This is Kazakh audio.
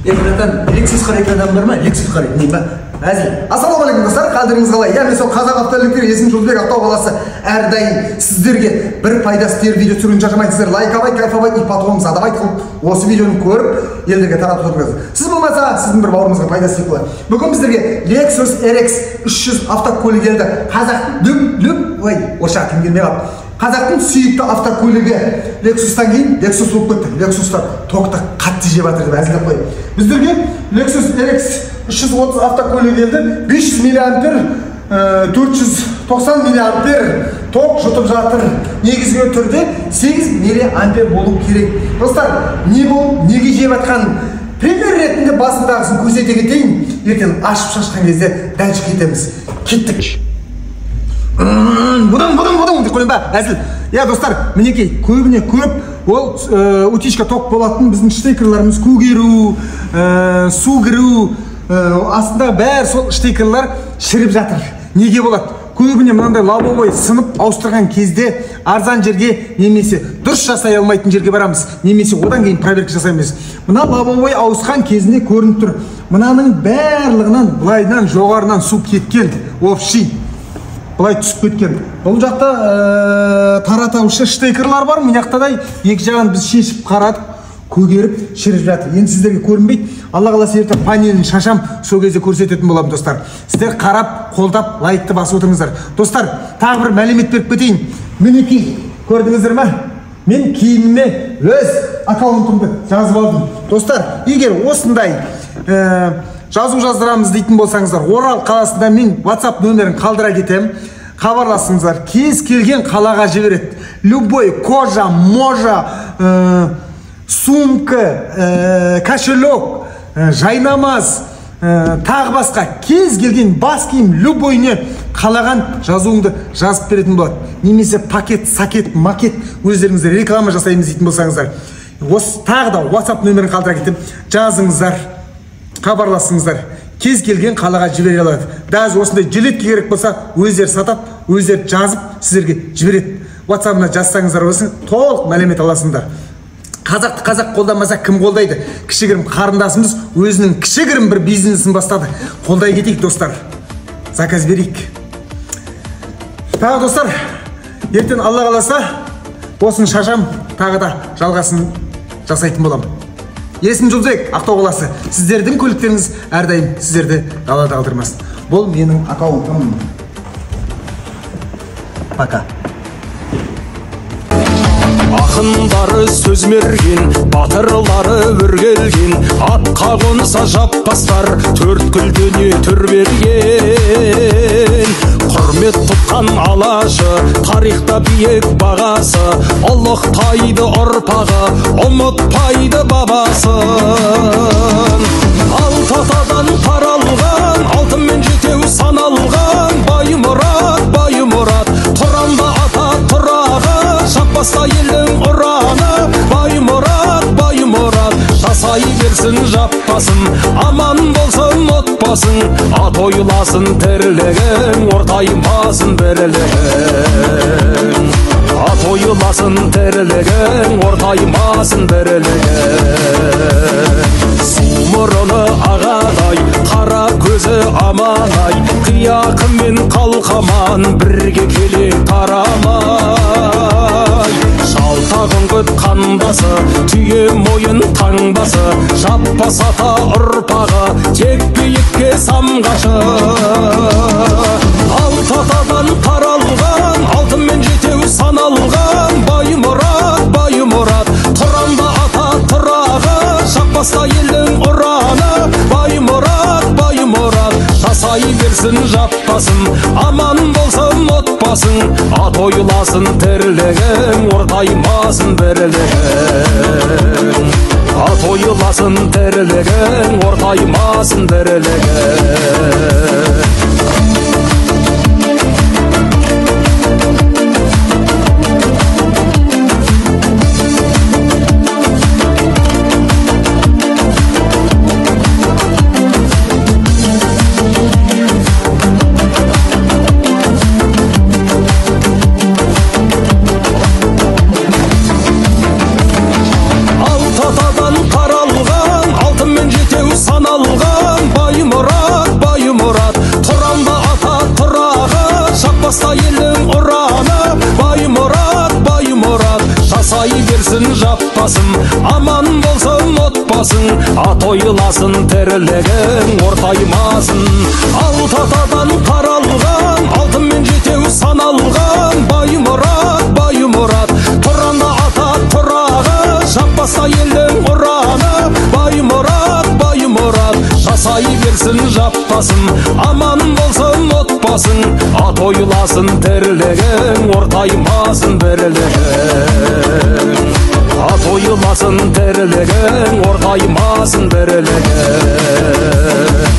Ekranda Lexus qarayotgan adam bormi? Lexus qaraydi. Nima? Әзіл. Ассалаумағалейкум достар, қалдырыңыз қалай? Мен сол қазақ автолектер, есім Жолдыбек Ақтау қаласы әрдайым сіздерге бір пайдасы тер видео түсіруін шаршамайсыздар. Лайкавай, кайфавай, и потом задавай қылып, осы видеоны көріп, елдерге таратып отырыңыз. Сіз болмаса, сіздің бір бауырыңызға пайдасы тиіп қалады. Бүгін біздерге Lexus RX 300 автокөлігі келді. Қазақтың орысша тілім келмей қалды. Қазақтың сүйікті автокөлігі Lexustан кейін Lexus болып кетті. Lexustар тоқты қатты жеп жатыр деп әзілдеп қойып. Біздерге Lexus RX 330 автокөлігі келді. 500 мА, 490 мА ток жұтып жатыр. Негізгі түрде 8 мА болу керек. Достар, не бол, неге жеп жатқан пример ретінде басындағысын көрсете кетейін. Ертең ашып шашқан кезде дәл кетеміз. Кеттік. Бұдан деп қойын ба, әзіл. Я, достар, мінекей, көбіне көп ол утечка ток болатын біздің штекерларымыз көгеру, су кіру, астында бәр сол штекерлар шіріп жатыр. Неге болады? Көбіне мынандай лобовой сынып ауыстырған кезде арзан жерге немесе дұрыс жасай алмайтын жерге барамыз. Немесе одан кейін проверка жасаймыз. Мына лобовой ауысқан кезінде көрініп тұр. Мынаның бәрлығынан, былайдан, жоғарынан су кеткен, общий. Бұлай түсіп кеткен. Бұл жақта таратаушы штекерлар бар. Мына жақтадай екі жағын біз шешіп қарадық, көгеріп шіріп жатыр. Енді сіздерге көрінбейді. Алла қаласа ертең панелін шашам, сол кезде көрсететін боламын, достар. Сіздер қарап, қолдап, лайкты басып отырыңыздар. Достар, тағы бір мәлімет беріп кетейін. Мінекей, көрдіңіздер ме? Мен киіміме өз аккаунтымды жазып алдым. Достар, егер осындай жазу жаздырамыз дейтін болсаңыздар, Орал қаласында мен WhatsApp нөмірін қалдыра кетем. Хабарласыңыздар, кез келген қалаға жібереді. Любой кожа, можа, сумка, кошелек, жайнамаз, тағы басқа кез келген бас киім любойне қалаған жазуыңды жазып беретін болады. Немесе пакет, сакет, макет өздеріңіздер реклама жасаймыз дейтін болсаңыздар. Осы тағы да WhatsApp нөмірін қалдыра кетем. Жазыңыздар, хабарласыңыздар. Кез келген қалаға жібере алады. Даже осындай жилетке керек болса, өздер сатып, өздер жазып, сіздерге жібереді. WhatsApp-на жазсаңыздар болсын, толық мәлімет аласыңдар. Қазақты қазақ қолдамаса кім қолдайды? Кішігірім қарындасымыз өзінің кішігірім бір бизнесін бастады. Қолдай кетейік, достар. Заказ берейік. Тағы, достар, ертең Алла қаласа, осын шашам, тағы да жалғасын жасайтын боламын. Есім Жолдыбек, Ақтау қаласы. Сіздердің көліктеріңіз әрдайым сіздерді далада қалдырмасын. Бұл менің аккаунтым. Пока. Ақындары сөз мерген, батырлары өргелген, атқа қонса жаппастар, төрт күлдене түр берген. Құрмет тұтқан алашы, тарихта биік бағасы, ұлықтайды ұрпағы, ұмытпайды бабасын. Алты атадан таралған, алтынмен жетеу саналған, бай мұрат, тұранда ата тұрағы, шаппаса елдің ұраны, бай мұрат, жасай берсін жаппасын, аман болсын отбасың, ат ойласын тірлігің, ортаймасын бірлігің. Ат ойласын тірлігің, ортаймасын бірлігің. Су мұрыны ағадай, қара көзі аманай, қияқы мен қалқаман бірге келе тарамай. Жалтағын көт қандасы, түйе мойын таңбасы, жаппас ата ұрпағы, тек биікке самғашы. Алты атадан таралған, алтынмен жетеу саналған, бай мұрат, тұранда ата тұрағы, жаппаса елдің ұраны, бай мұрат, жасай берсін жаппасын, аман болсын отбасың, ат ойласын тірлігің, ортаймасын бірлігің. Ат ойласын тірлігің, ортаймасын бірлігің. Алтын мен жетеу отпасын, ат ойыласын тірілігің ортаймасын. Алты атадан таралған, алтынмен жетеу саналған, бай мұрат, тұранда ата тұрағы, жаппаса елдің ұраны. Бай мұрат, жасай берсін жаппасын, аман болсын отпасын, ат ойыласын тірлігің ортаймасын бірлігің. Ат ойыласын тірлігің ортаймасын бірлігің.